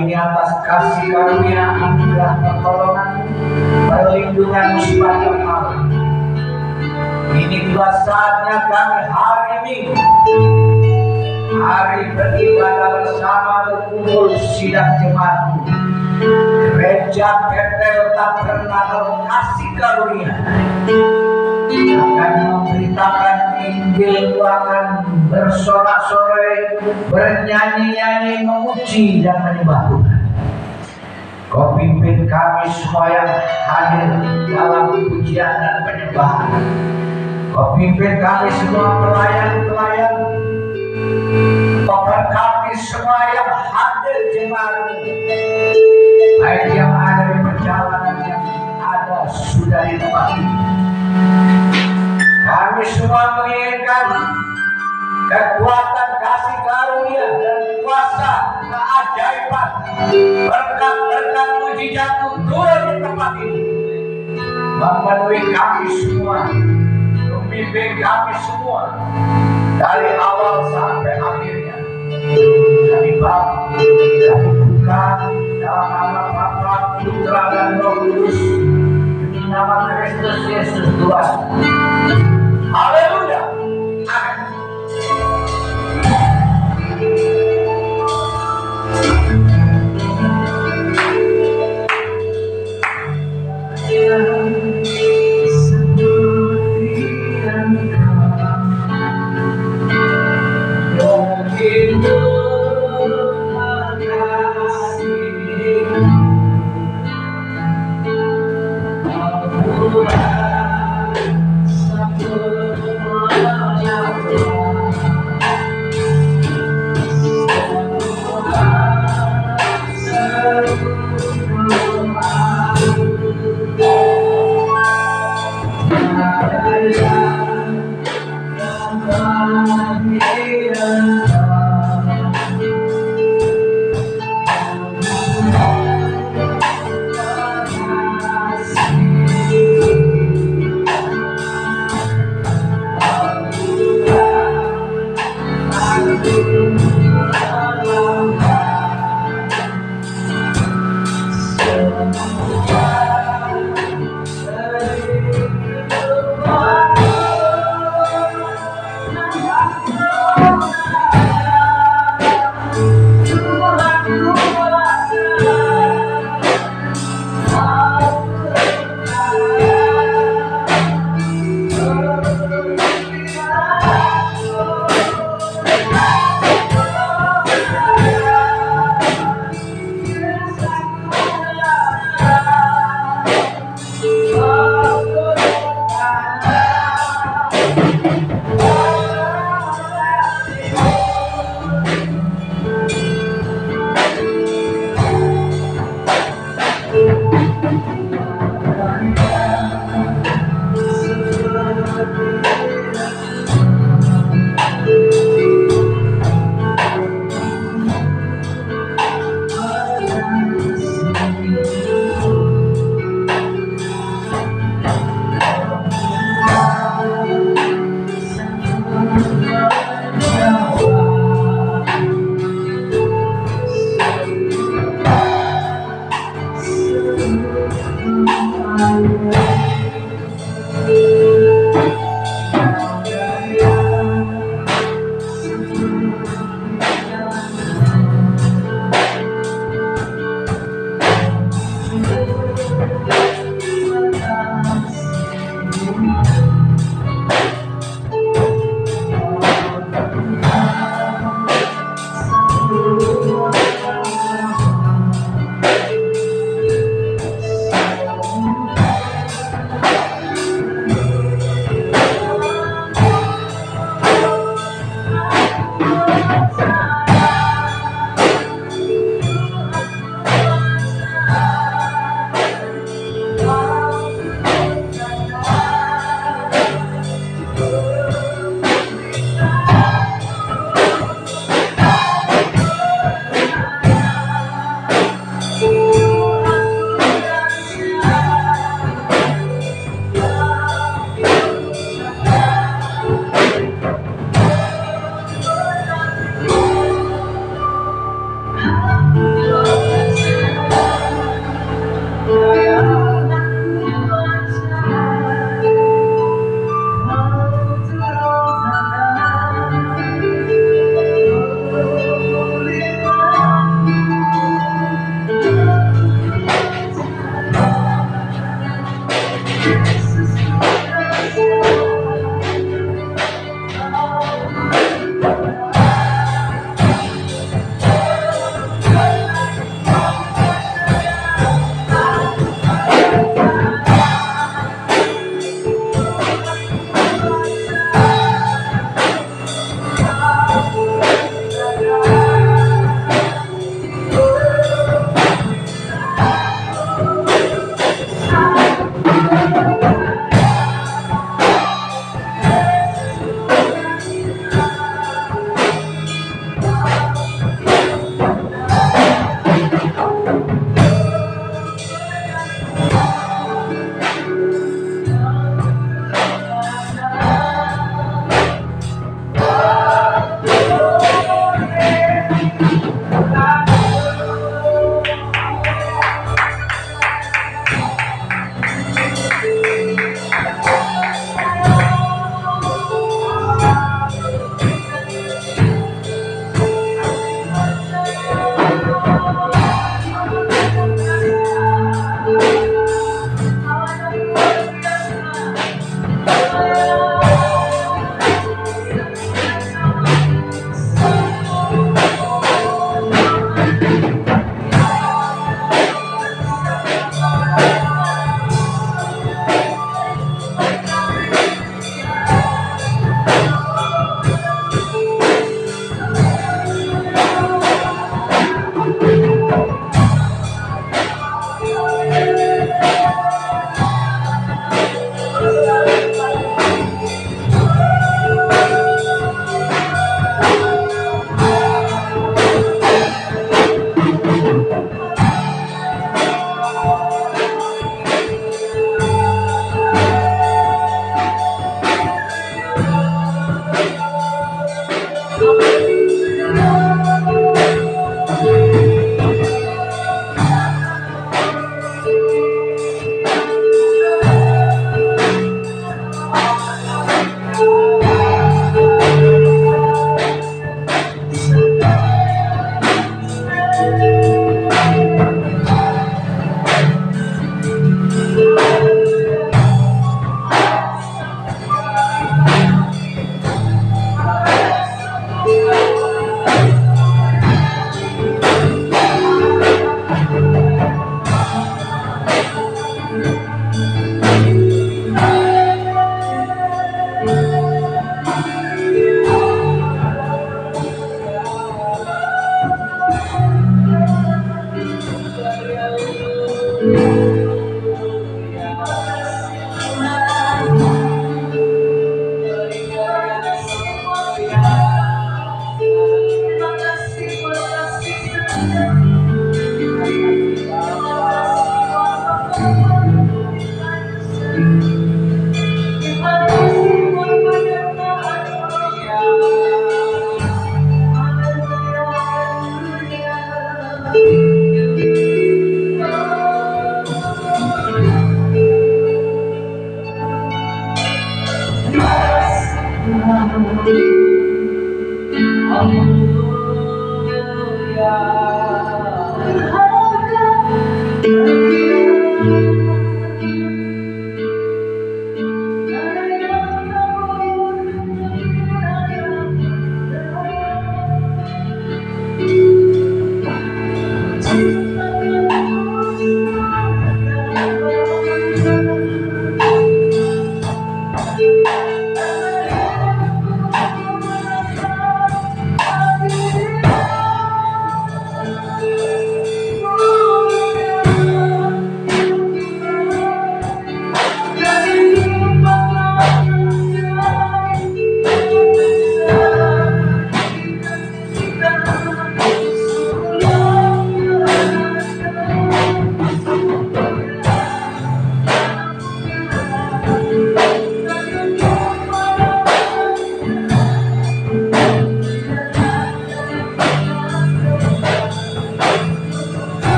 ini atas kasih karunia anugerah pertolongan perlindungan sepanjang malam. Ini telah saatnya kami hari Minggu, hari beribadah bersama berkumpul sidang jemaat Gereja Bethel Tabernakel Kasih Karunia akan memberitakan Injil, akan bersorak-sorai, bernyanyi-nyanyi, memuji dan menyembah Tuhan. Kau pimpin kami semua yang hadir dalam pujian dan penyembahan. Kau pimpin kami semua pelayan-pelayan. Kau berkati semua yang hadir jemaat-Mu, baik yang ada di perjalanan yang ada sudah di tempat ini. Kami semua menginginkan kekuatan kasih karunia dan kuasa keajaiban, berkat-berkat mujizat turun di tempat ini, memenuhi kami semua, membimbing kami semua dari awal sampai akhirnya. Kami Bapa, kami buka dalam nama Bapa, Putra dan Roh Kudus, demi nama Kristus Yesus Tuhan. Haleluya. Amin.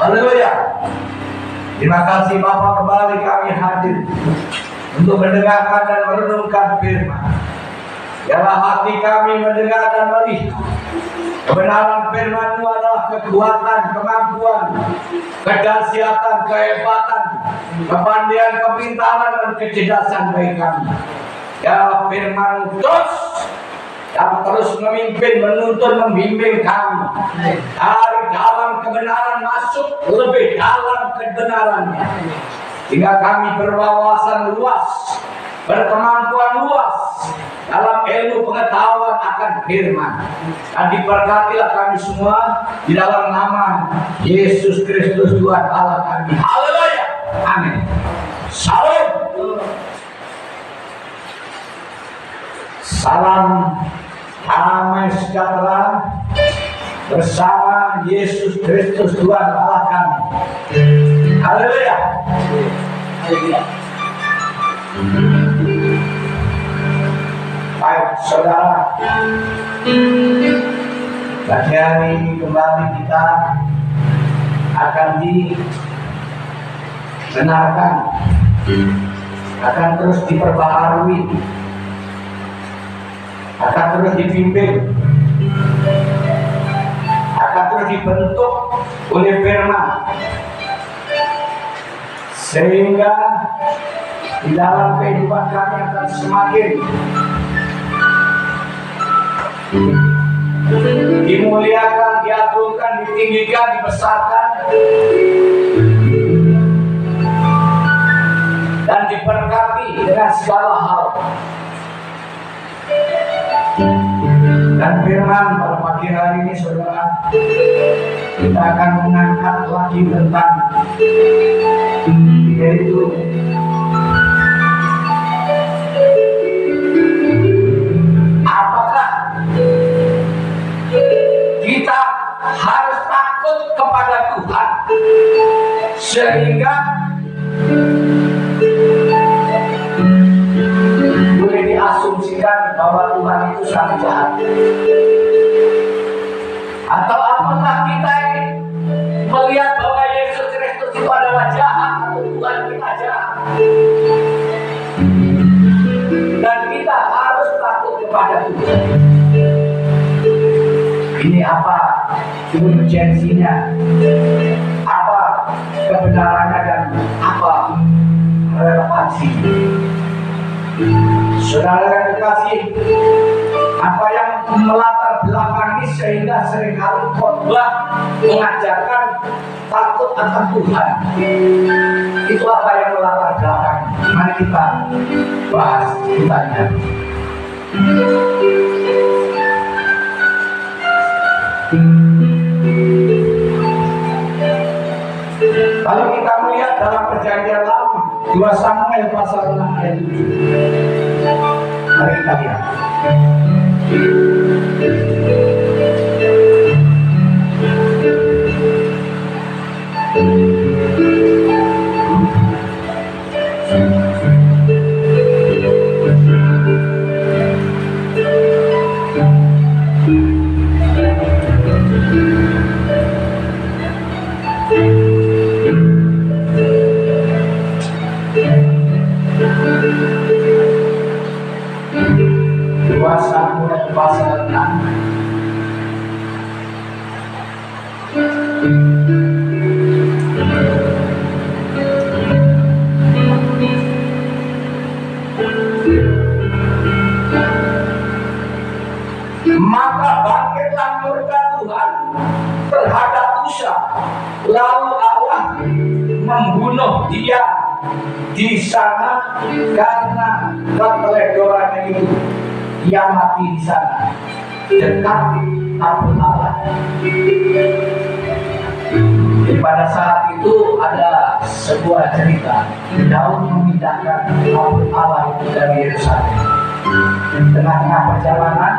Haleluya. Terima kasih Bapak, kembali kami hadir untuk mendengarkan dan merenungkan firman. Biarlah hati kami mendengar dan melihat kebenaran firman-Mu adalah kekuatan, kemampuan, kedahsyatan, kehebatan, kepandaian, kepintaran, dan kecerdasan bagi kami. Ya, firman terus yang terus memimpin, menuntun, membimbing kami dari dalam kebenaran masuk lebih dalam kebenarannya, sehingga kami berwawasan luas, berkemampuan luas dalam ilmu pengetahuan akan firman. Dan diberkatilah kami semua di dalam nama Yesus Kristus Tuhan Allah kami. Haleluya. Amin. Salam. Salam damai sejahtera bersama Yesus Kristus Tuhan Allah kami. Haleluya. Baik saudara, pagi hari ini kembali kita akan dibenarkan, akan terus diperbaharui, akan terus dipimpin, akan terus dibentuk oleh firman, sehingga di dalam kehidupan kami akan semakin dimuliakan, diagungkan, ditinggikan, dibesarkan, dan diberkati dengan segala hal. Dan firman pada pagi hari ini, saudara, kita akan mengangkat lagi tentang yaitu apakah kita harus takut kepada Tuhan sehingga boleh diasumsikan bahwa Tuhan itu sangat jahat, atau apakah kita ini melihat bahwa Yesus Kristus itu adalah jahat atau Tuhan kita jahat dan kita harus takut kepada Tuhan. Ini apa urgensinya, apa kebenarannya, dan apa relevansi. Saudara yang dikasihi, apa yang melatar belakangi sehingga seringkali khotbah mengajarkan takut akan Tuhan? Itu apa yang melatar belakangi? Mari kita bahas, kita lihat. Kalau kita melihat dalam perjanjian lama, 2 Samuel pasal 6 ayat 7. Mari kita lihat. Pasal 6. Maka bangkitlah murka Tuhan terhadap Usa, lalu Allah membunuh dia di sana karena keteledorannya itu. Ia mati di sana dekat tabut Allah. Pada saat itu ada sebuah cerita, Daud memindahkan tabut Allah itu dari Yerusalem. Di tengah-tengah perjalanan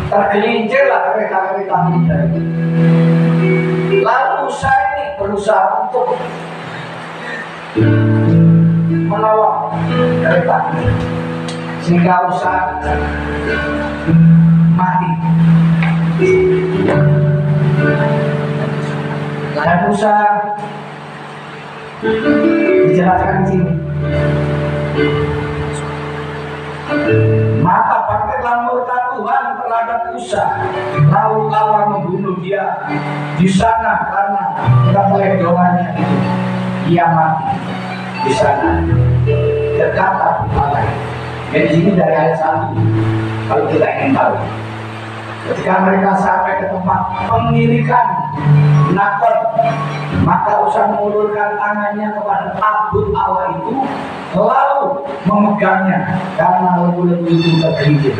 tergelincirlah kereta-kereta militer. Lalu saya ini berusaha untuk menolong kereta ini, sehingga Usa mati. Dan Usa dijelaskan di sini. Maka bangkitlah murka Tuhan terhadap Usa, lalu Allah membunuh dia di sana karena keteledorannya itu. Ia mati di sana dekat tabut Allah. Di sini dari ayat 1, kalau kita ingin tahu, ketika mereka sampai ke tempat pemilikan Nakon, maka Usa mengulurkan tangannya kepada tabut Allah itu, lalu memegangnya karena lembu-lembu itu tergelincir.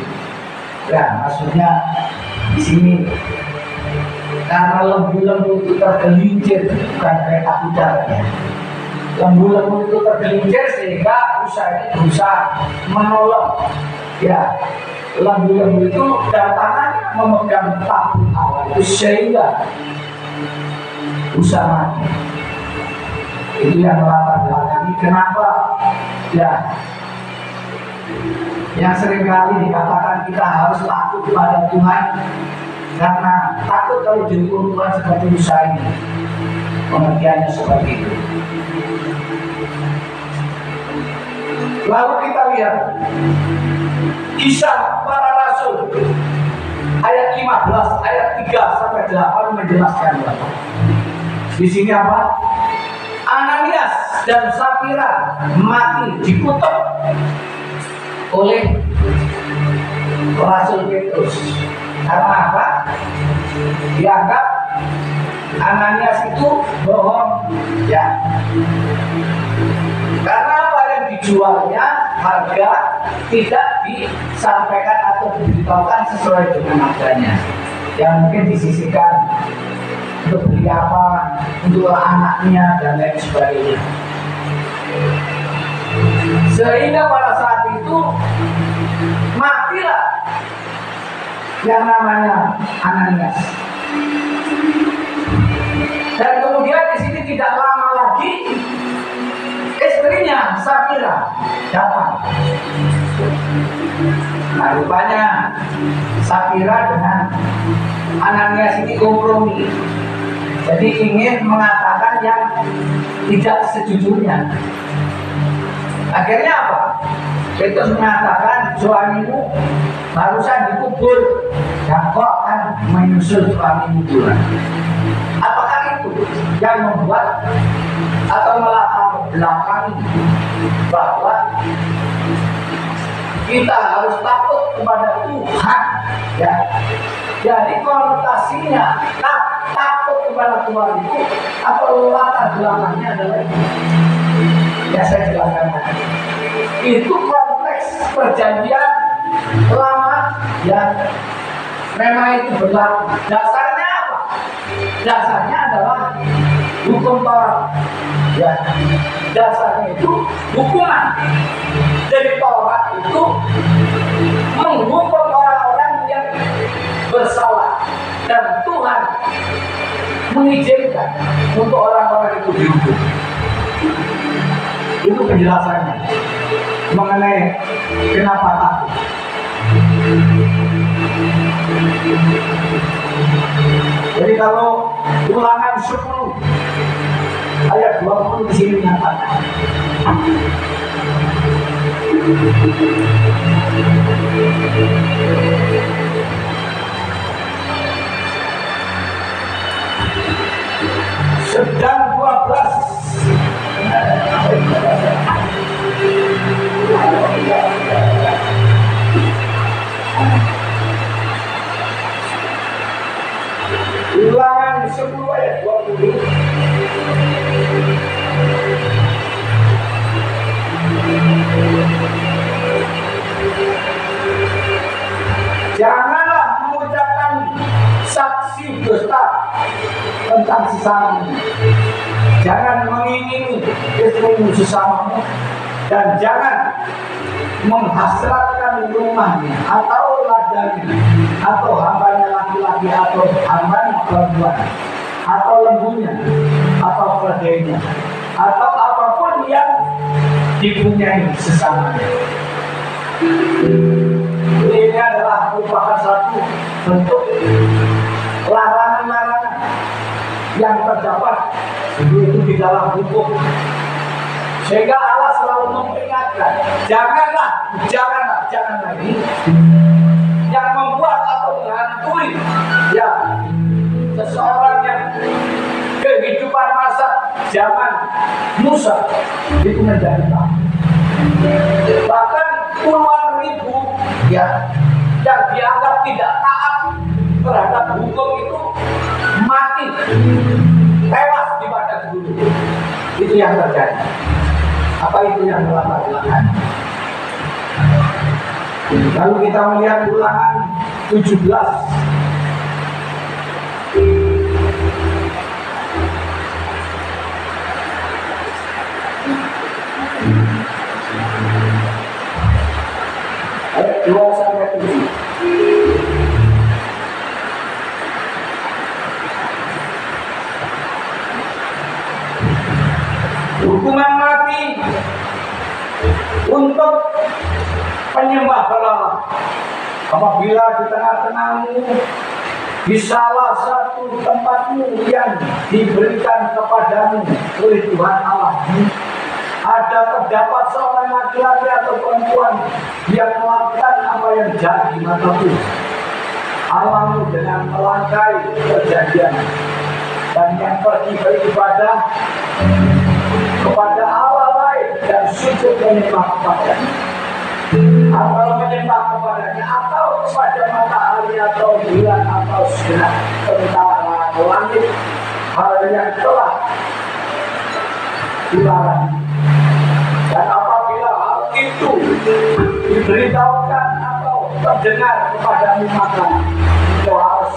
Ya, maksudnya di sini karena lembu-lembu itu tergelincir, bukan kereta udaranya. Lembu-lembu itu tergelincir sehingga Usa ini berusaha menolong. Ya, lembu-lembu itu dan tangannya memegang tabut Allah itu sehingga Usa mati. Itu yang melatar belakangi kenapa ya yang seringkali dikatakan kita harus takut kepada Tuhan, karena takut kalau dihukum Tuhan seperti Usa ini. Pengertiannya seperti itu. Lalu kita lihat Kisah Para Rasul ayat 15, ayat 3 sampai 8 menjelaskan Bapak. Di sini apa? Ananias dan Sapira mati dikutuk oleh Rasul Petrus. Karena apa? Dianggap Ananias itu bohong, ya. Karena apa yang dijualnya harga tidak disampaikan atau diberitahukan sesuai dengan harganya. Yang mungkin disisihkan untuk beli apa, untuk anaknya dan lain sebagainya. Sehingga pada saat itu matilah yang namanya Ananias. Dan kemudian di sini tidak lama lagi istrinya Sapira datang. Nah, rupanya Sapira dengan Ananias ini kompromi. Jadi ingin mengatakan yang tidak sejujurnya. Akhirnya apa? Petrus mengatakan suamimu barusan dikubur dan kau akan menyusul suamimu pula. Apakah itu yang membuat atau melatar belakangi bahwa kita harus takut kepada Tuhan, ya? Jadi konotasinya takut kepada Tuhan itu atau latar belakangnya adalah ya saya jelaskan tadi. Itu konteks perjanjian lama yang memang itu berlaku. Dasarnya apa? Dasarnya adalah hukum Taurat. Ya, dasarnya itu hukuman. Jadi Taurat itu menghukum orang-orang yang bersalah dan Tuhan mengizinkan untuk orang-orang itu dihukum. Itu penjelasannya mengenai kenapa takut. Jadi kalau Ulangan 10 ayat 20 di sini menyatakan sedang 12 Ulangan 10 ayat 20. Janganlah mengucapkan saksi dusta tentang sesamamu. Jangan mengingini istrimu sesamamu dan jangan menghasratkan rumahnya atau ladangnya atau hambanya laki-laki atau hambanya perempuan atau lembunya atau keledainya atau apapun yang dipunyai sesamanya. Ini adalah merupakan satu bentuk larangan-larangan yang terdapat itu di dalam hukum. Sehingga Allah selalu memperingatkan, jangan lagi yang membuat atau menghantui ya seseorang yang kehidupan masa zaman Musa itu menjadi bahkan puluhan ribu ya yang dianggap tidak taat terhadap hukum itu mati tewas di padang gurun. Itu yang terjadi. Apa itu yang melatar belakang? Lalu kita melihat Ulangan 17 ayat 2 sampai 7. Hukuman mati untuk penyembah berhala apabila di tengah-tengahmu di salah satu tempatmu yang diberikan kepadamu oleh Tuhan Allahmu ada terdapat seorang laki-laki atau perempuan yang melakukan apa yang jahat di mata Tuhan Allahmu dengan melangkai perjanjian dan yang pergi beribadah kepada kepadanya, atau menyembah kepadanya, atau kepada matahari atau bulan atau segenap tentara langit, hal yang telah dilarang. Dan apabila hal itu diberitahukan atau terdengar kepadamu, maka engkau harus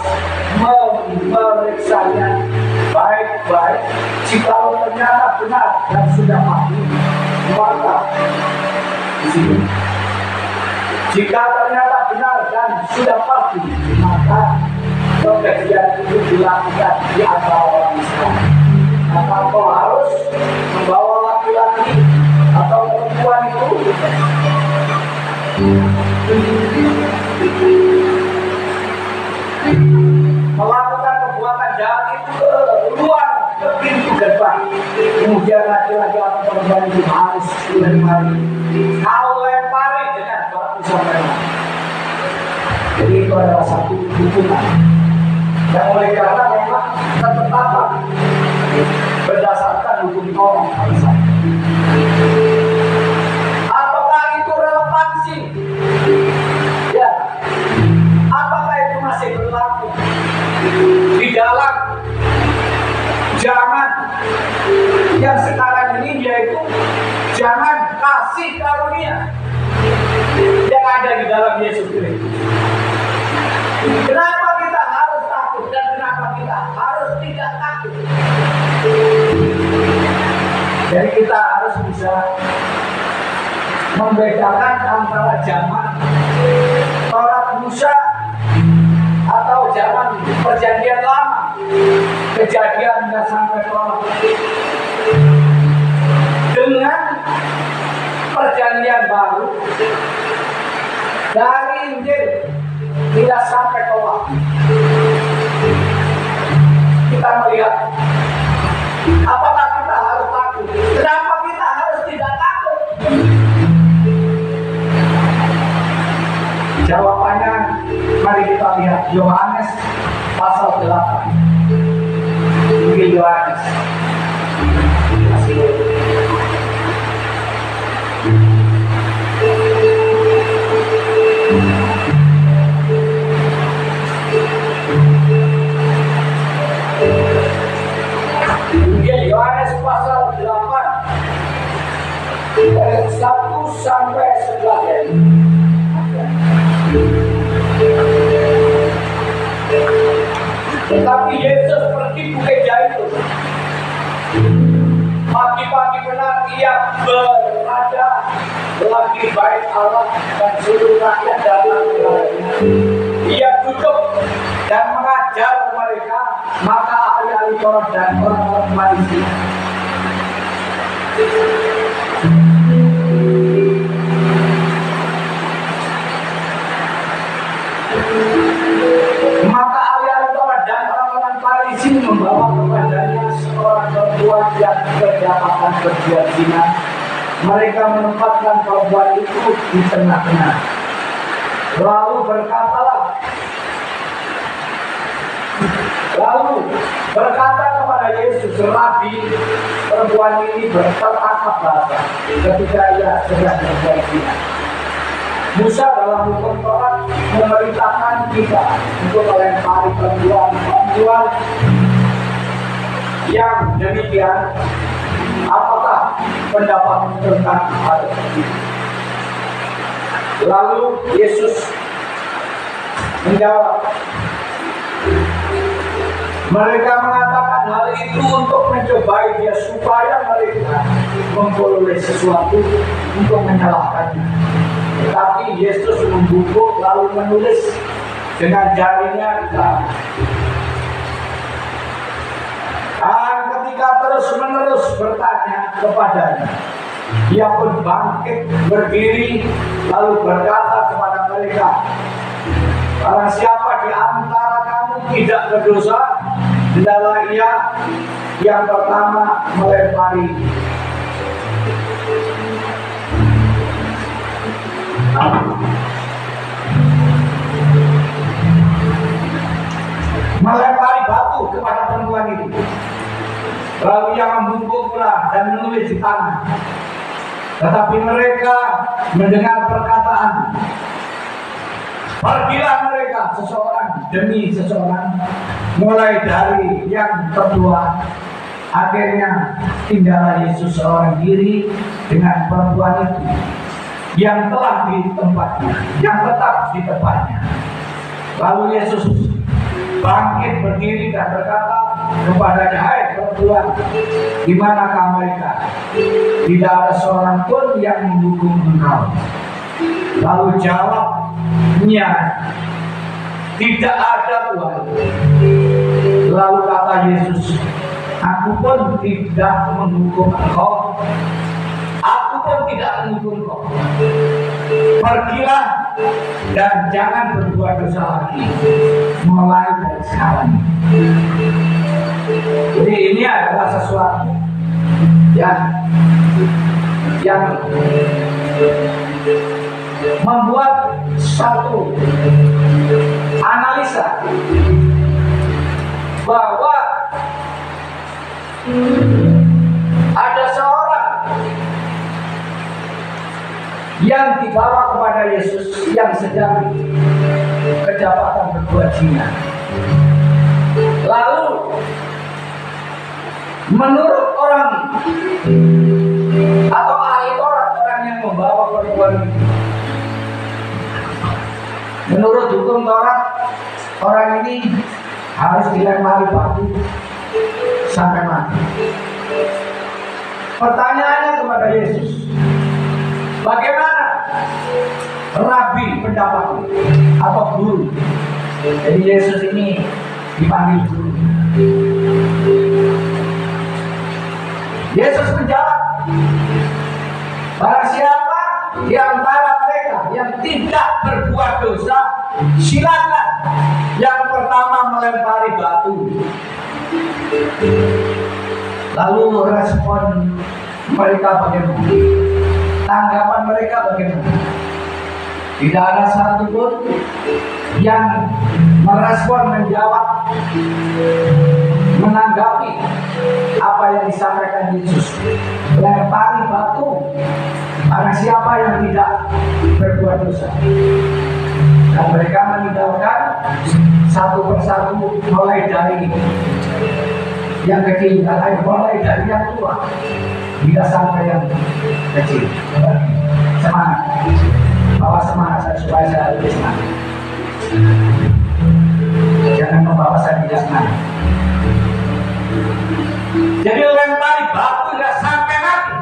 memeriksanya baik-baik. Jika ternyata benar dan sudah pasti, maka di sini. Jika ternyata benar dan sudah pasti, maka pekerjaan itu dilakukan di antara orang Islam. Maka kau harus membawa laki-laki atau perempuan itu melakukan perbuatan jahat itu keluar ke pintu gerbang. Kemudian laki-laki atau perempuan itu harus dilempari. Kau lempari dengan batu sampai. Jadi itu adalah satu hukuman. Dan oleh karena memang ketetapan berdasarkan hukum Taurat. Apakah itu relevansi? Ya. Apakah itu masih berlaku di dalam zaman yang sekarang ini, yaitu jangan kasih karunia yang ada di dalam Yesus Kristus? Kenapa kita harus takut dan kenapa kita harus tidak takut? Jadi kita harus bisa membedakan antara zaman Taurat Musa atau zaman perjanjian lama, kejadian dan sampai Taurat, dengan perjanjian baru dari Injil tidak sampai Taurat. Kita melihat apakah kita harus takut? Kenapa kita harus tidak takut? Jawabannya mari kita lihat Yohanes pasal 8. Injil Yohanes. Injil Yohanes pasal 8 ayat 1 sampai 11. Tetapi Yesus pergi Bukit Zaitun. Pagi-pagi benar ia berada lagi bait Allah dan seluruh rakyat datang kepadanya. Ia duduk dan mengajar mereka. Maka ahli-ahli Taurat dan orang-orang Farisi membawa kepadanya seorang perempuan yang kedapatan berbuat zina. Mereka menempatkan perempuan itu di tengah-tengah. Lalu berkata kepada Yesus, Rabi, perempuan ini berterangkap basah ketika ia sedang berbuat zina. Musa dalam hukum Taurat memerintahkan kita untuk melempari perempuan yang demikian. Apakah pendapat tentang hal ini? Lalu Yesus menjawab, mereka mengatakan hal itu untuk mencobai dia supaya mereka memperoleh sesuatu untuk menyalahkannya. Tetapi Yesus membungkuk lalu menulis dengan jarinya di tanah. Dan ketika terus-menerus bertanya kepadanya, ia pun bangkit berdiri lalu berkata kepada mereka, barang siapa di antara kamu tidak berdosa, hendaklah ia yang pertama melempari. Melempari batu kepada perempuan itu. Lalu ia membungkuk pula dan menulis di tanah. Tetapi mereka mendengar perkataan, pergilah mereka seseorang demi seseorang, mulai dari yang tertua. Akhirnya tinggallah Yesus seorang diri dengan perempuan itu yang telah di tempatnya, yang tetap di tempatnya. Lalu Yesus bangkit berdiri dan berkata kepadanya, "Hai perempuan, di manakah mereka? Tidak ada seorang pun yang menghukum engkau." Lalu jawabnya, "Tidak ada, Tuhan." Lalu kata Yesus, "Aku pun tidak menghukum engkau. Aku pun tidak menghukum engkau. Pergilah dan jangan berbuat dosa lagi mulai dari sekarang." Jadi ini adalah sesuatu yang membuat satu analisa bahwa ada seorang yang dibawa kepada Yesus yang sedang kedapatan berbuat zina. Lalu menurut orang atau ahli Taurat, orang yang membawa perempuan itu, menurut hukum Taurat, orang ini harus dilempari batu sampai mati. Pertanyaannya kepada Yesus, bagaimana Rabi pendapatnya atau guru? Jadi Yesus ini dipanggil guru. Yesus menjawab, "Barang siapa di antara mereka yang tidak berbuat dosa, silakan yang pertama melempari batu." Lalu respon mereka bagaimana? Tanggapan mereka bagaimana? Tidak ada satupun yang merespon, menjawab, menanggapi apa yang disampaikan Yesus. Lempari batu barang siapa yang tidak berbuat dosa. Dan mereka meninggalkan satu persatu, mulai dari yang kecil, mulai dari yang tua hingga sampai yang kecil. Semangat, bawa semangat supaya saya lebih semangat. Jangan membawa saya tidak semangat. Jadi lempari batu tidak sampai mati.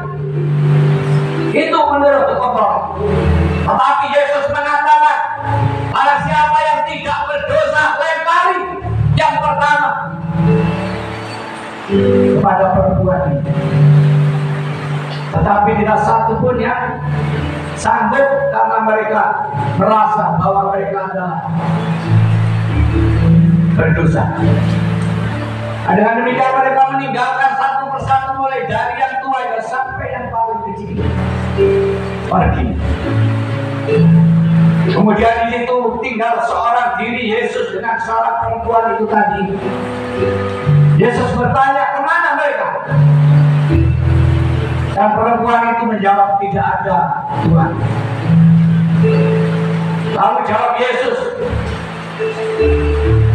Itu menurut hukum Taurat. Tetapi Yesus mengatakan, barang siapa yang tidak berdosa, lempari yang pertama kepada perempuan ini. Tetapi tidak satu pun yang sanggup, karena mereka merasa bahwa mereka adalah berdosa. Dengan demikian mereka meninggalkan satu persatu, mulai dari yang tua sampai yang paling kecil, pergi. Kemudian di situ tinggal seorang diri Yesus dengan seorang perempuan itu tadi. Yesus bertanya, "Kemana mereka?" Dan perempuan itu menjawab, "Tidak ada, Tuhan." Lalu jawab Yesus,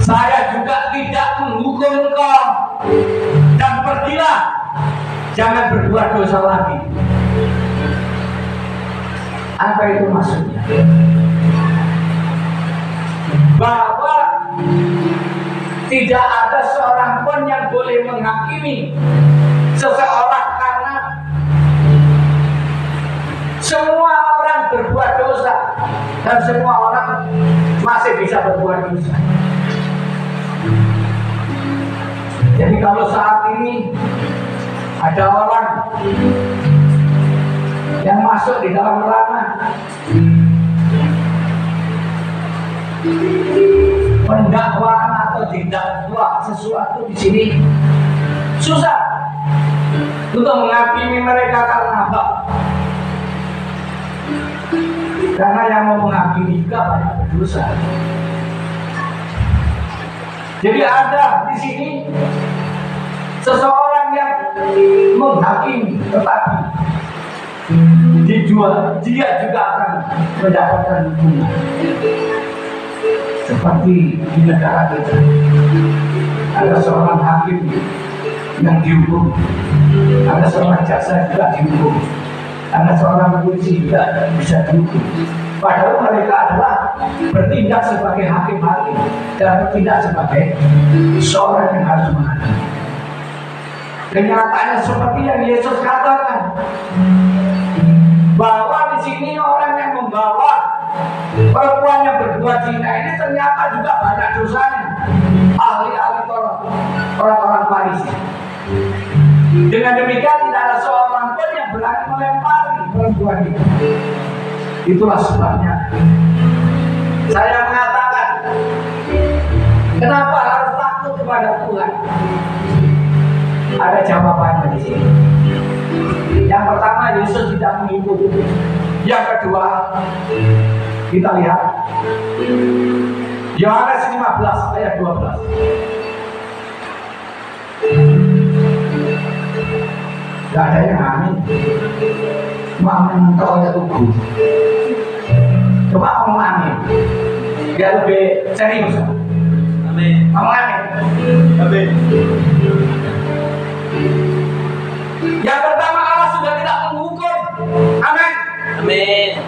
"Saya juga tidak menghukum engkau, dan pergilah, jangan berbuat dosa lagi." Apa itu maksudnya? Bahwa tidak ada seorang pun yang boleh menghakimi seseorang, karena semua orang berbuat dosa dan semua orang masih bisa berbuat dosa. Jadi kalau saat ini ada orang yang masuk di dalam neraka, pendakwaan atau didakwa sesuatu di sini susah untuk menghakimi mereka. Karena apa? Karena yang mau menghakimi juga banyak berdosa. Jadi ada di sini seseorang yang menghakimi, tetapi dijual, dia juga akan mendapatkan hukuman. Seperti di negara kita, ada seorang hakim yang dihukum, ada seorang jaksa juga dihukum, ada seorang polisi juga bisa dihukum. Padahal mereka adalah bertindak sebagai hakim-hakim dan bertindak sebagai seorang yang harus mengadili. Kenyataannya seperti yang Yesus katakan, bahwa di sini orang yang membawa perempuan yang berbuat zina ini ternyata juga banyak dosanya. Ahli-ahli Taurat, orang-orang Farisi. Dengan demikian tidak ada seorang pun yang berani melempari perempuan itu. Itulah sebabnya saya mengatakan, kenapa harus takut kepada Tuhan? Ada jawabannya di sini. Yang pertama, Yesus tidak menghukum. Yang kedua, kita lihat Yohanes 15 ayat 12. Tidak ada yang amin. Amin kalau ya tubuh. Coba ngomong amin. Biar lebih serius. Amin. Ngomong amin. Amin. Yang pertama, Allah sudah tidak menghukum. Amin. Amin.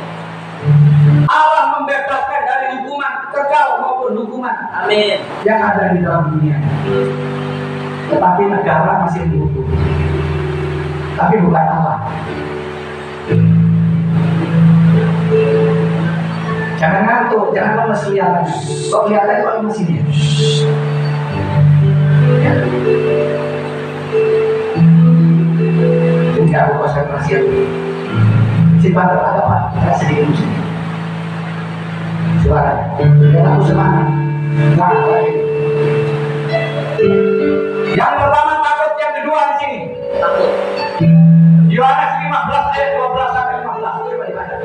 Allah membebaskan dari hukuman kekal maupun hukuman, amin, yang ada di dalam dunia. Tetapi negara masih dihukum. Tapi bukan Allah. Jangan ngantuk, jangan lemes lihat. Kok lihat aja kok lemes ini. Ya. Tidak aku konsentrasi. Si bandar ada Pak, ada sedikit musik. Suara, dan aku semangat. Nah, yang pertama takut, yang kedua di sini takut. Yohanes 15 ayat 12 sampai 15. Coba dibaca.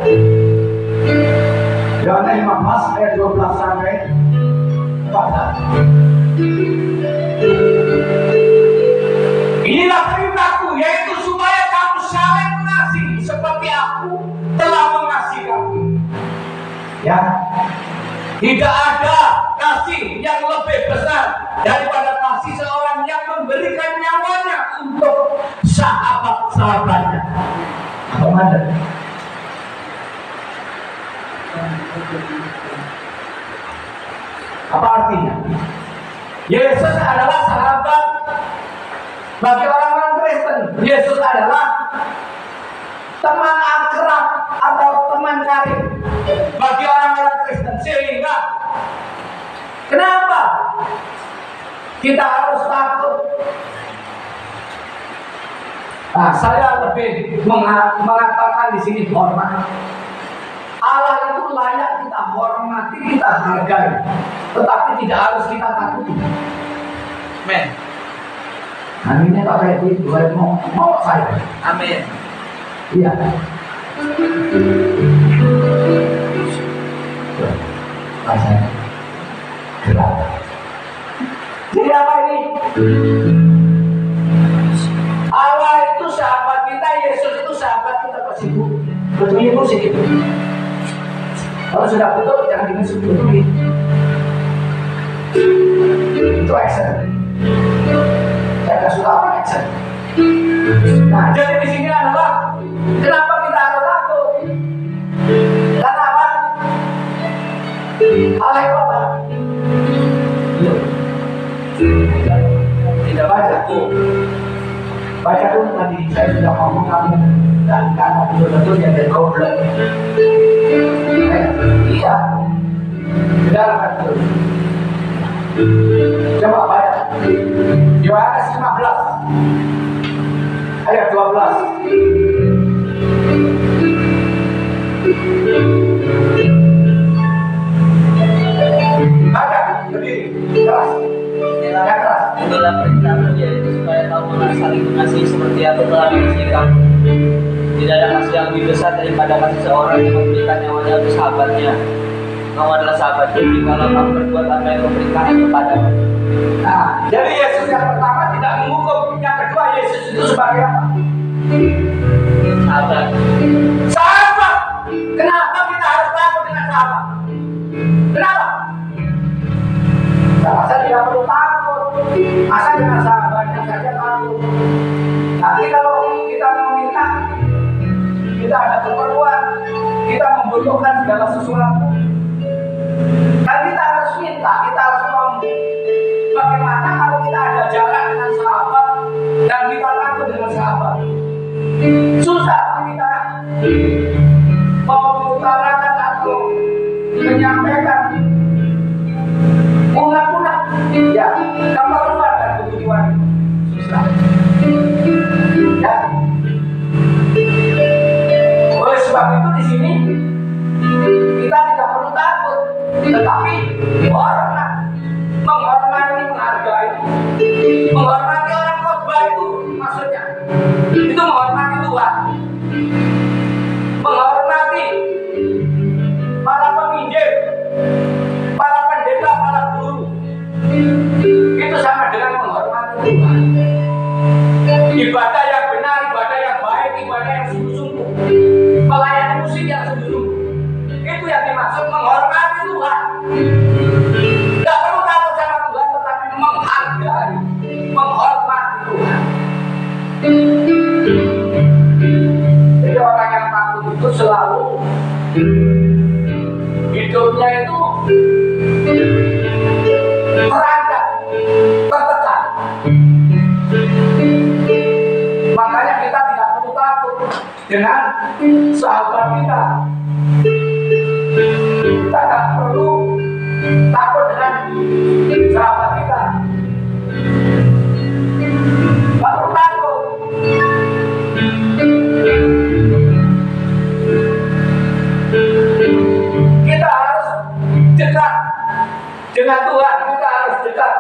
Yohanes 15 ayat 12 sampai 14. Inilah perintahku, yaitu supaya kamu saling mengasihi seperti aku telah mengasihi kamu. Ya, tidak ada kasih yang lebih besar daripada kasih seorang yang memberikan nyawanya untuk sahabat-sahabatnya. Apa ada? Apa artinya? Yesus adalah sahabat bagi orang-orang Kristen. Yesus adalah teman akrab atau teman karib bagi orang-orang Kristen. Sehingga kenapa kita harus takut? Nah, saya lebih mengatakan di sini hormat. Allah itu layak kita hormati, kita hargai, tetapi tidak harus kita takuti. Amin. Aminnya tak kayak itu, mau saya. Amin. Iya. Rasanya gelap. Jadi apa ini? Allah itu sahabat kita, Yesus itu sahabat kita, pasti betulnya musik itu. Kalau sudah betul, jangan dimasukin. Itu action. Saya nggak suka apa action. Nah, jadi di sini adalah kenapa kita harus takut? Karena apa? Allah itu apa? Tidak baca. Baca dulu tadi saya sudah ngomong kamu dan karena betul-betul yang dari goblok. Iya. Tidak betul. Coba baca. Yohanes 15 ayat 12. Baca, berdiri, keras. Inilah perintahku, yaitu supaya kamu saling mengasihi seperti aku telah mengasihi kamu. Tidak ada kasih yang lebih besar daripada kasih seorang yang memberikan nyawanya untuk sahabatnya. Kamu adalah sahabatku jikalau kamu berbuat apa yang kuperintahkan kepadamu. Nah, jadi Yesus yang pertama tidak menghukum, yang kedua Yesus itu sebagai apa? sahabat. Sahabat. Kenapa kita harus takut dengan sahabat? Kenapa? Masa tidak perlu takut. Masa dengan sahabatnya saja takut. Tapi kalau kita mau minta, kita ada keperluan, kita membutuhkan segala sesuatu, dan kita harus minta, kita harus ngomong. Bagaimana kalau kita ada jarak dengan sahabat dan kita takut dengan sahabat? Susah kita mau mengutarakan atau menyampaikan unek-unek ya keperluan dan kebutuhan. Susah ya. Oleh sebab itu di sini kita tidak perlu takut, tetapi hormat, menghormati, menghargai, menghormati orang khotbah itu maksudnya itu menghormati Tuhan, menghormati para penginjil, para pendeta, para guru, itu sama dengan menghormati Tuhan. Ibadah yang benar, ibadah yang baik, ibadah yang sungguh-sungguh, pelayanan musik yang sungguh-sungguh, itu yang dimaksud menghormati Tuhan. Tidak perlu takut sama Tuhan, tetapi menghargai, menghormati Tuhan. Jadi orang yang takut itu selalu hidupnya itu terancam, tertekan. Makanya kita tidak perlu takut dengan sahabat kita. Kita tidak perlu takut dengan sahabat kita. Tidak perlu takut. Kita harus dekat dengan Tuhan. Kita harus dekat.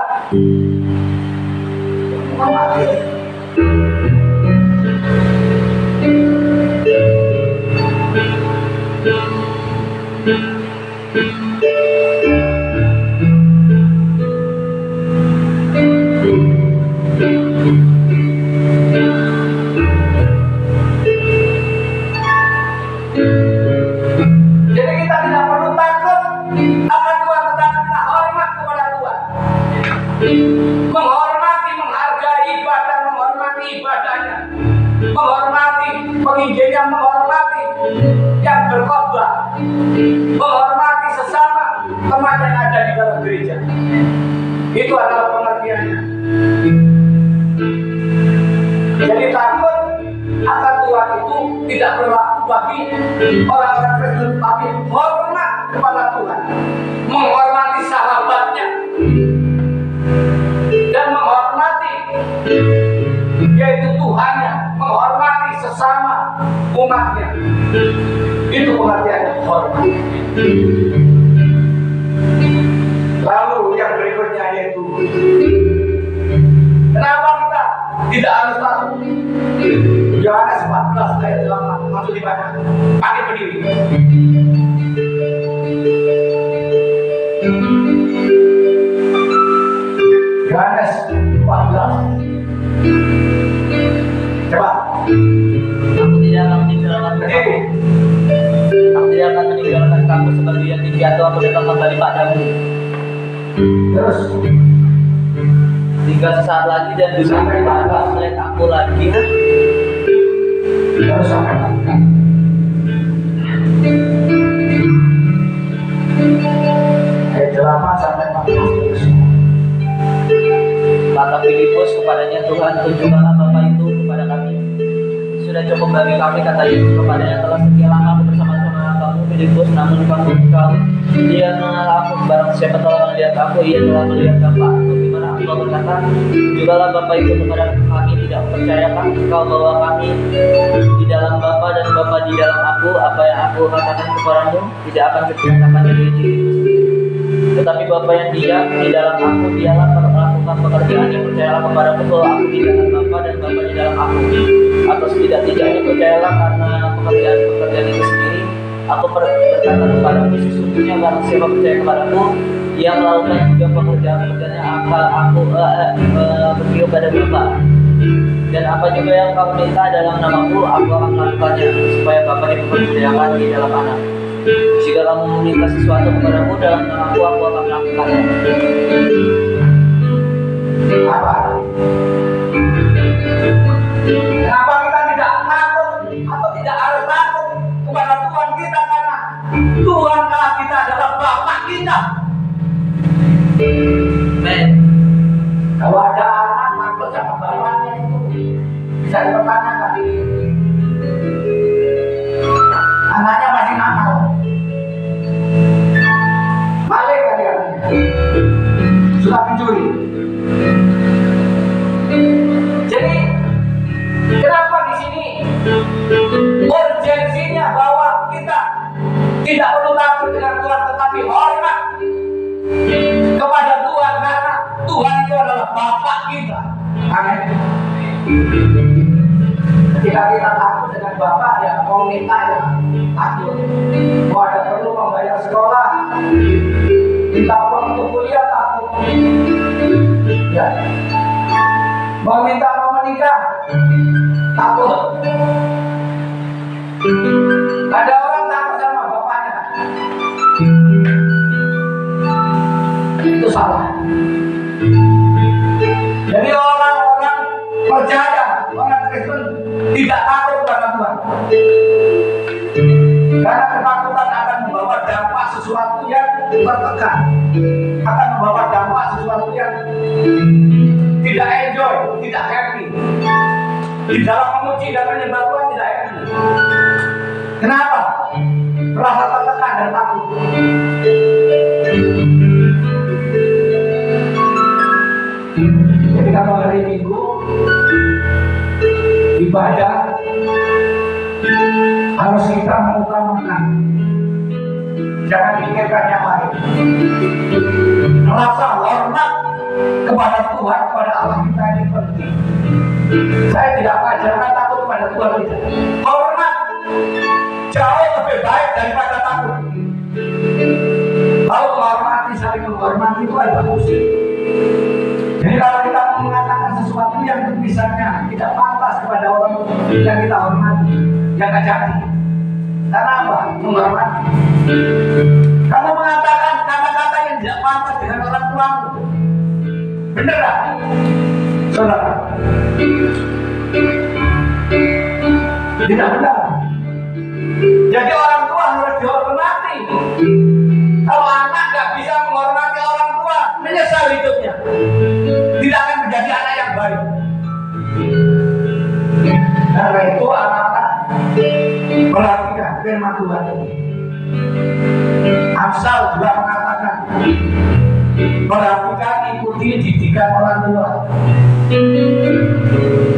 Jadi kita tidak perlu takut akan Tuhan, tetapi kita hormat kepada Tuhan. Menghormati, menghargai ibadah, menghormati ibadahnya, menghormati penginjilnya, menghormati yang berkhotbah, menghormati sesama teman yang ada di dalam gereja. Itu adalah pengertiannya. Jadi takut akan Tuhan itu tidak berlaku bagi orang-orang Kristen, tapi hormat kepada Tuhan, menghormati sahabatnya, dan menghormati yaitu Tuhannya, menghormati sesama umatnya. Itu pengertiannya hormat. Lalu yang berikutnya yaitu kenapa kita tidak harus takut? Yohanes 14 ayat 8 masuk di mana? Pakai berdiri. Yohanes 14. Coba. Aku tidak akan meninggalkan kamu. Aku tidak akan meninggalkan kamu sebagian di jatuh. Aku datang kembali padamu. Terus. Tinggal sesaat lagi dan dunia tidak akan melihat aku lagi. Terus sampai mana? Ayat 8 sampai 14. Kata Filipus kepadanya, Tuhan, tunjukkanlah Bapa itu kepada kami. Sudah cukup bagi kami, kata Yesus kepadanya. Telah sekian lama aku bersama-sama kamu, Filipus, namun kamu engkau dia mengenal aku. Barang siapa telah melihat aku, ia telah melihat Bapa. Bagaimana engkau berkata, tunjukkanlah Bapa itu kepada kami? Tidak percayakah engkau bahwa kami di dalam Bapa dan Bapa di dalam aku? Apa yang aku katakan kepadamu tidak akan kuceritakan dari diriku sendiri, tetapi Bapa yang diam di dalam aku, dialah melakukan pekerjaan. Yang percayalah kepadaku bahwa aku di dalam Bapa dan Bapa di dalam aku. Atau setidak-tidaknya percayalah karena pekerjaan itu sendiri. Aku berkata kepadamu, sesungguhnya barang siapa percaya kepadaku, ia melakukan juga pekerjaan-pekerjaannya aku berkirim pada Bapa. Dan apa juga yang kamu minta dalam namaku, aku akan melakukannya, supaya Bapa dipermuliakan di dalam Anak. Jika kamu meminta sesuatu kepadaku dalam namaku, aku akan melakukannya. Apa? Kenapa kita tidak takut atau tidak harus takut kepada Tuhan kita, karena Tuhan kita adalah Bapa kita. Amen. Kalau ada anak takut sama bapaknya itu bisa dipertanyakan. Anaknya masih nakal, balik kalian sudah mencuri. Jadi kenapa di sini urgensinya bahwa kita tidak perlu takut dengan Tuhan, tetapi hormat kepada Tuhan, karena Tuhan itu adalah Bapa kita. Amin. Ketika kita takut dengan Bapa, ya mau minta ya takut. Mau ada perlu membayar sekolah, kita uang untuk kuliah takut. Ya. Mau minta mau menikah takut. Ada orang takut sama bapaknya, itu salah. Jadi orang-orang percaya, orang Kristen tidak takut kepada Tuhan, karena ketakutan akan membawa dampak sesuatu yang tertekan, akan membawa dampak sesuatu yang tidak enjoy, tidak happy. Di dalam memuji dan menyembah Tuhan tidak happy. Kenapa? Merasa tertekan dan takut. Jadi kalau hari Minggu ibadah harus kita mengutamakan, jangan pikirkan yang lain. Rasa hormat kepada Tuhan, kepada Allah kita ini penting. Saya tidak mengajarkan takut kepada Tuhan kita. Hormat jauh lebih baik daripada takut. Kalau menghormati, saling menghormati itu ada bagus. Jadi kalau kita mengatakan sesuatu yang misalnya tidak pantas kepada orang yang kita hormati, jangan jadi. Karena apa? Menghormati. Kamu mengatakan kata-kata yang tidak pantas dengan orang tuamu, benar tak? Saudara, tidak benar. Jadi orang tua harus dihormati. Kalau anak nggak bisa menghormati orang tua, menyesal hidupnya, tidak akan menjadi anak yang baik. Karena itu anak-anak perhatikan firman Tuhan. Amsal juga mengatakan, perhatikan, ikuti didikan orang tua,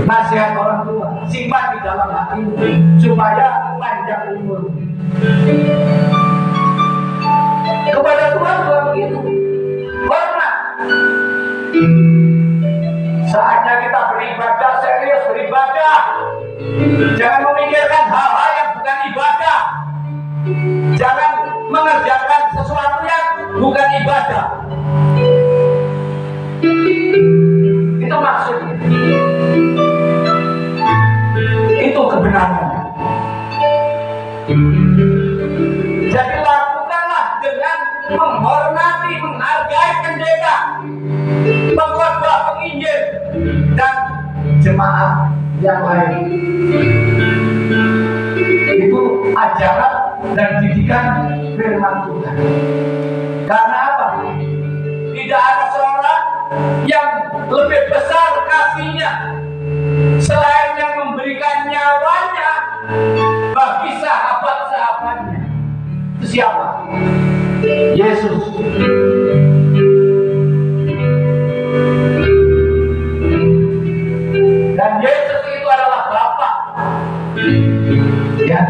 nasihat orang tua, simpan di dalam hatimu supaya panjang umur. Kepada Tuhan juga begitu, hormat. Saatnya kita beribadah, serius beribadah. Jangan memikirkan hal-hal yang bukan ibadah. Jangan mengerjakan sesuatu yang bukan ibadah. Itu maksudnya. Itu kebenaran. Jadi lakukanlah dengan menghormati, menghargai pendeta, pengkhotbah, penginjil, dan jemaat yang lain. Itu ajaran dan didikan firman Tuhan. Karena apa? Tidak ada seorang yang lebih besar kasihnya selain yang memberikan nyawanya bagi sahabat-sahabatnya. Itu siapa? Yesus. Dan Yesus itu adalah Bapa. Ya.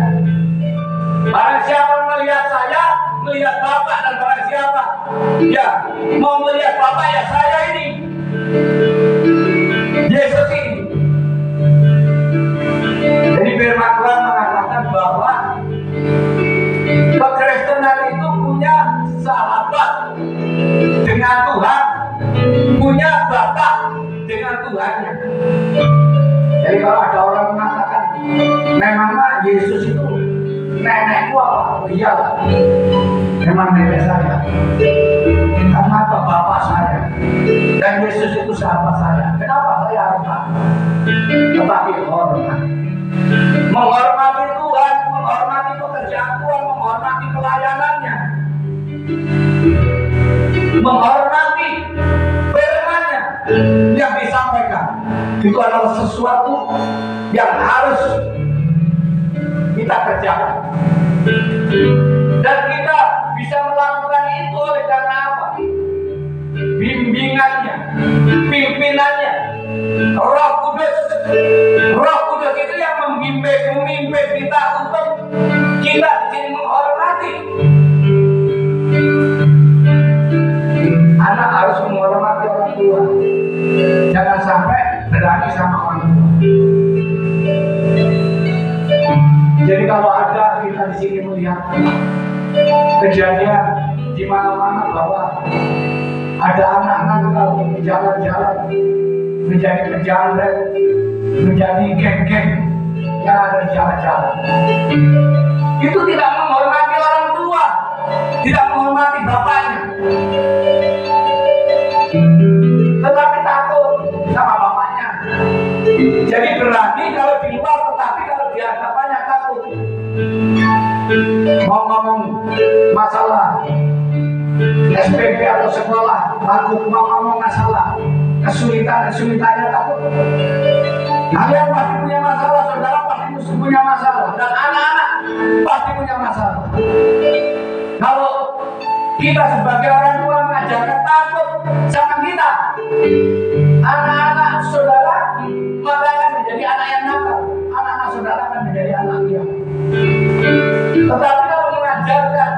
Barang siapa melihat saya, melihat Bapa, dan barang siapa ya mau melihat Bapa, ya saya ini, Yesus ini. Jadi firman Tuhan mengatakan bahwa kekristenan itu punya sahabat dengan Tuhan, punya Bapa dengan Tuhannya. Memangnya Yesus itu nenekku apa? Oh, iyalah, memang nenek saya. Karena apa? Bapak saya. Dan Yesus itu sahabat saya. Kenapa saya harus takut? Tetapi hormat. Menghormati Tuhan, menghormati pekerjaan Tuhan, menghormati pelayanannya, menghormati firman-Nya yang disampaikan. Itu adalah sesuatu yang harus kita kerjakan. Dan kita bisa melakukan itu oleh karena apa? Bimbingannya, pimpinannya, Roh Kudus. Roh Kudus itu yang memimpin kita untuk kita di sini menghormati. Anak harus menghormati orang tua. Jangan sampai berani sama orang tua. Jadi kalau ada kita di sini melihat kejadian di mana-mana bahwa ada anak-anak kalau jalan-jalan menjadi penjamret, menjadi geng-geng yang ada di jalan-jalan, itu tidak menghormati orang tua, tidak menghormati bapaknya, tetapi takut sama bapaknya. Jadi berani kalau di luar, tetapi kalau di hadapannya takut. Mau ngomong masalah SPP atau sekolah, takut. Mau ngomong masalah kesulitannya takut. Kalian pasti punya masalah, saudara pasti punya masalah, dan anak-anak pasti punya masalah. Kalau kita sebagai orang tua mengajarkan takut sama kita, anak-anak saudara maka akan menjadi anak yang nakal. Anak-anak saudara akan menjadi anak yang. Tetapi kalau mengajarkan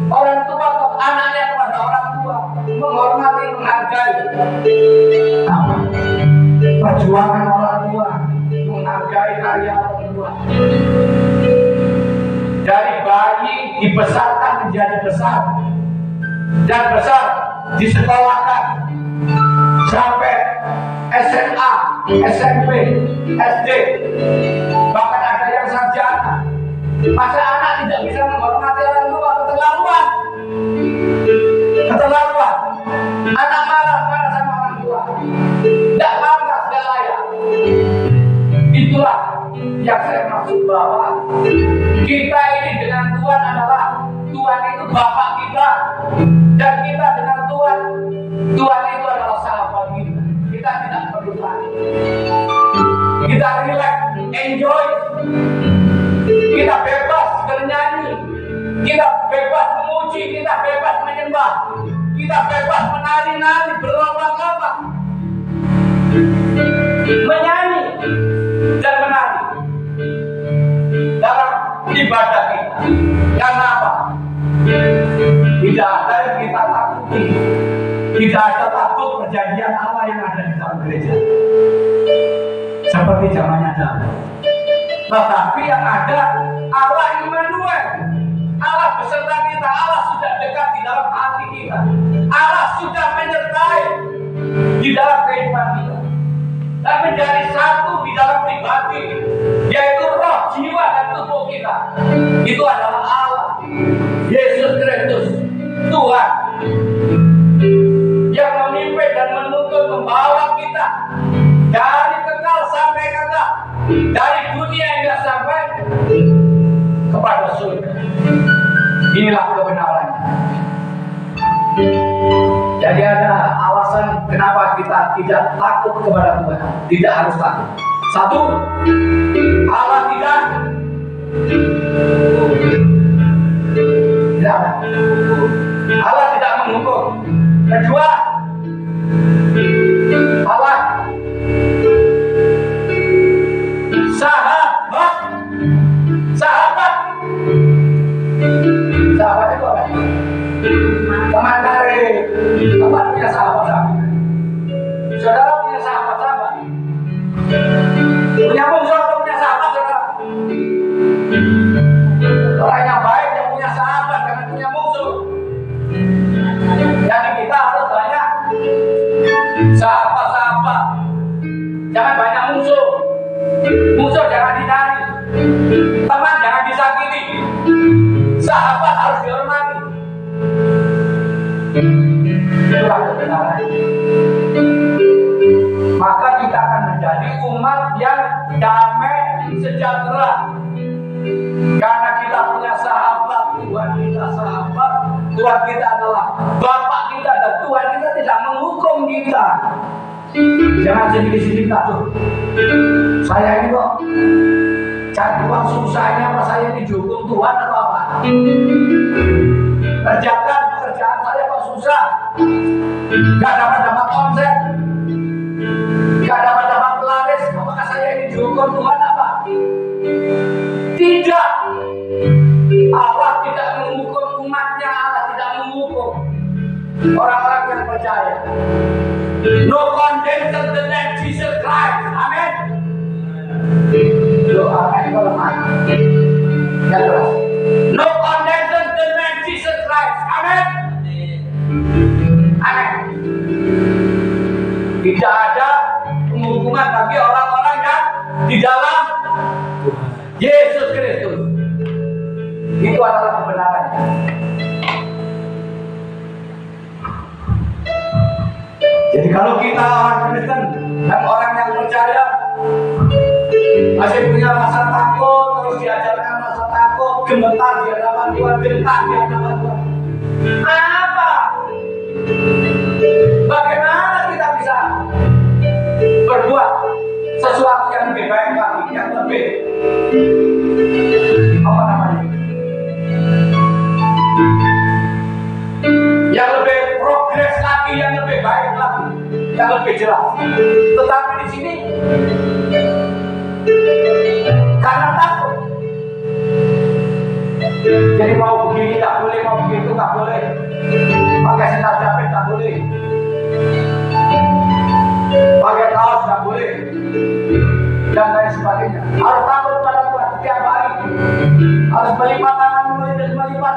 orang tua atau anaknya kepada orang tua, menghormati, menghargai apa? Perjuangan orang tua, menghargai karya orang tua. Dari bayi dibesarkan menjadi besar, dan besar disekolahkan sampai SMA, SMP, SD, bahkan ada yang sarjana. Masa anak tidak bisa menghormati orang tua? Keterlaluan. Keterlaluan. Anak marah sama orang tua, tidak pantas, tidak layak. Itulah yang saya maksud bahwa kita ini dengan Tuhan adalah, Tuhan itu Bapak kita, dan kita dengan Tuhan, Tuhan itu adalah sahabat kita. Kita tidak perlu takut. Kita relax, enjoy. Kita bebas bernyanyi, kita bebas memuji, kita bebas menyembah, kita bebas menari-nari, berlomba-lomba, menyanyi dan menari dalam ibadah kita. Karena apa? Tidak ada yang kita takuti. Tidak ada takut perjanjian Allah yang ada di dalam gereja seperti zamannya dahulu. Tetapi yang ada Allah Immanuel, Allah beserta kita. Allah sudah dekat di dalam hati kita. Allah sudah menyertai di dalam kehidupan kita dan menjadi satu di dalam pribadi, yaitu roh, jiwa, dan tubuh kita. Itu adalah Allah, Yesus Kristus, Tuhan yang memimpin dan menuntun, membawa kita dari kekal sampai kekal, dari dunia hingga sampai kepada surga. Inilah kebenarannya. Jadi ada alasan kenapa kita tidak takut kepada Tuhan. Tidak harus takut. Satu, Allah tidak Allah tidak menghukum. Kedua, Allah sahabat. Sahabat itu apa? Teman karib. Teman punya sahabat-sahabat. Saudara punya sahabat-sahabat. Punya musuh atau punya sahabat, saudara? Orang yang baik yang punya sahabat, jangan punya musuh. Jadi kita harus banyak sahabat-sahabat. Jangan banyak musuh. Musuh jangan dicari. damai sejahtera. Karena kita punya sahabat, Tuhan kita sahabat, Tuhan kita adalah Bapak kita, dan Tuhan kita tidak menghukum kita. Jangan sedikit-sedikit takut. Saya ini kok cari uang susahnya, apa saya dihukum Tuhan atau apa? Kerjakan pekerjaan saya kok susah, gak dapat omset, gak dapat pelaris, apakah saya ini dihukum Tuhan apa? Tidak. Allah tidak menghukum umatnya, Allah tidak menghukum orang-orang yang percaya. No condemnation the name Jesus Christ. Amin. Doa itu lemah. Yang keras. No condemnation the name Jesus Christ. Amin. Amin. Tidak ada penghukuman bagi orang-orang yang di dalam Yesus Kristus. Itu adalah kebenarannya. Jadi kalau kita orang Kristen dan orang yang percaya masih punya rasa takut, terus diajarkan rasa takut, gemetar di hadapan Tuhan, gentar di hadapan Tuhan. Apa? Bagaimana kita bisa berbuat sesuatu yang lebih baik lagi, yang lebih apa namanya? Yang lebih progres lagi, yang lebih baik lagi, yang lebih jelas. Tetapi di sini karena takut, jadi mau begini tak boleh, mau begitu tak boleh, pakai sendal jepit tak boleh, pakai kaos tak boleh, dan lain sebagainya. Harus takut pada Tuhan setiap hari, harus melipat tangan, melipat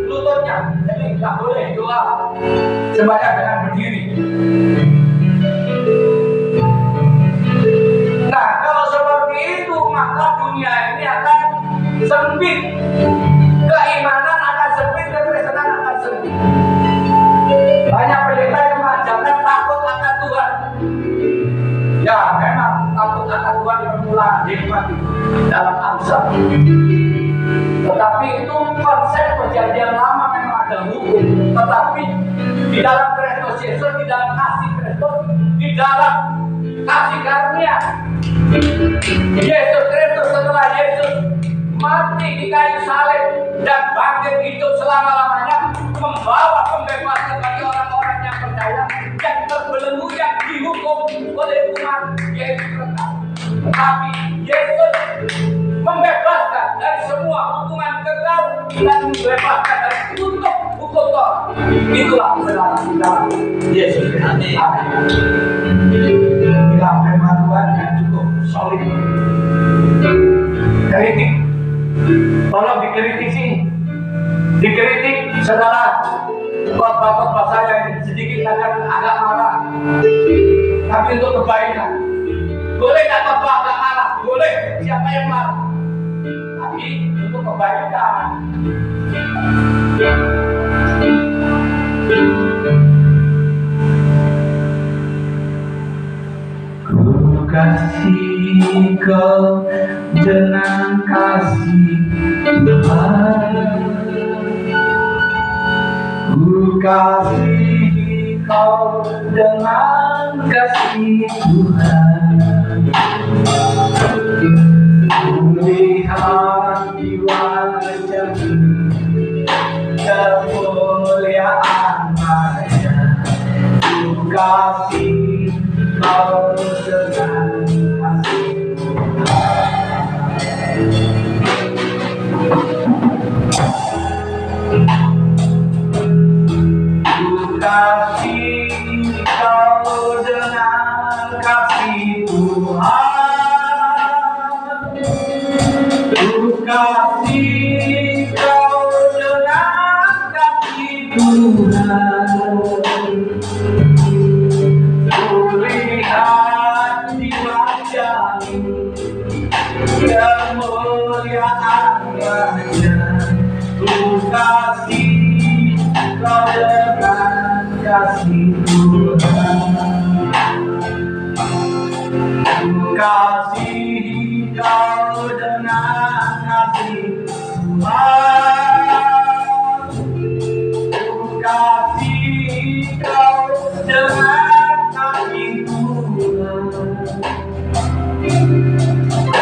lututnya. Jadi nggak boleh doa sembahyang dengan berdiri. Nah, kalau seperti itu maka dunia ini akan sempit, keimanan akan sempit, kekristenan akan sempit. Banyak pendeta yang mengajarkan takut akan Tuhan. Ya, memang takut akan Tuhan bermula dinikmati dalam Amsal. Tetapi itu konsep perjanjian lama, memang ada hukum. Tetapi di dalam Kristus Yesus, di dalam kasih Kristus, di dalam kasih karunia Yesus Kristus, setelah Yesus mati di kayu salib dan bangkit hidup selama-lamanya, membawa pembebasan bagi orang-orang yang percaya, yang terbelenggu, yang dihukum oleh Tuhan, yaitu kekal. Tetapi Yesus membebaskan dari semua hukuman kekal dan membebaskan dari kutuk hukum Taurat. Itulah kebenaran di dalam Yesus. Amin. Inilah firman Tuhan yang cukup solid. Kritik, tolong dikritik, saudara. Khotbah saya ini sedikit agak marah, tapi untuk kebaikan. Boleh nggak khotbah agak marah? Boleh. Siapa yang marah? Tapi untuk kebaikan. Ku kasih kau dengan kasih Tuhan. Ku kasih kau dengan kasih Tuhan. Ku lihat di wajahmu kemuliaan-Nya. Ku kasih kau dengan kasih Ku kasih kau dengan kasih Tuhan. Ku kasih kau dengan kasih Tuhan. Ku lihat di wajahmu kemuliaan-Nya. Ku kasih kau dengan kasih Tuhan. Ku kasih kasih Tuhan, ku kasih kau dengan kasih Tuhan.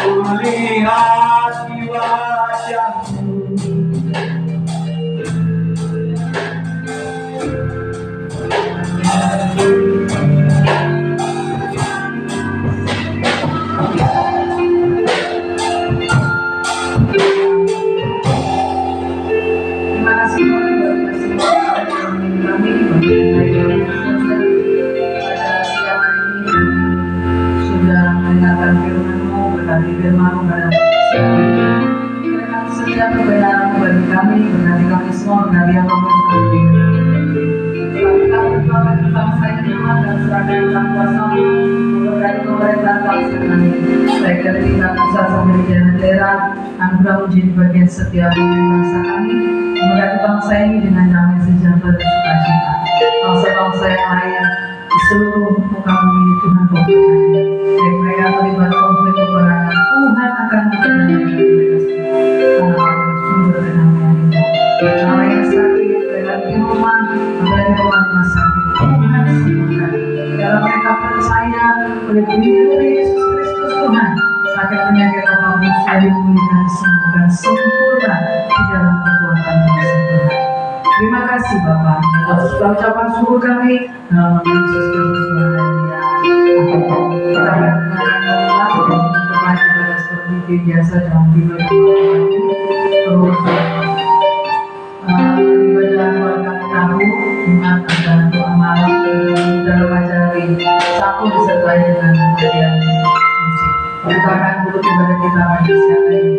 Ku lihat di wajahmu, anugerah menjadi bagian setiap bangsa kami, memberkati bangsa ini dengan damai sejahtera dan sukacita. Bangsa-bangsa yang lain di seluruh muka bumi ini Tuhan berkati. Baik mereka terlibat konflik peperangan, Tuhan akan memperkenalkan mereka karena sumber kedamaian itu. Orang yang sakit, mereka di rumah, mereka di rumah sakit, Tuhan sembuhkan. Dalam mereka percaya oleh diri Yesus Kristus Tuhan, sakit penyakit apapun sudah dipulihkan, disembuhkan sempurna di dalam kekuatan kuasa Tuhan. Terima kasih Bapa atas ucapan syukur kami dalam nama Yesus Kristus Tuhan. Kita akan mendengarkan untuk berbagi pada seperti biasa dalam ibadah ini. Terus ibadah keluarga tahu Jumat ada doa malam dalam acara satu disertai dengan bagian musik. Kita akan turut ibadah kita pada siang ini.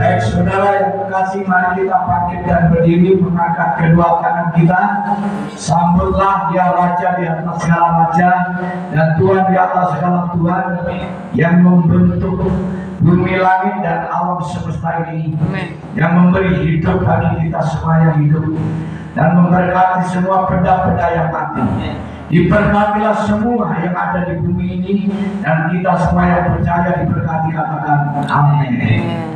Baik saudara yang terkasih, mari kita bangkit dan berdiri mengangkat kedua tangan kita. Sambutlah dia Raja di atas segala raja dan Tuhan di atas segala Tuhan yang membentuk bumi langit dan alam semesta ini, yang memberi hidup bagi kita semua yang hidup dan memberkati semua benda-benda yang mati. Diberkatilah semua yang ada di bumi ini dan kita semua yang percaya diberkati, katakan amin.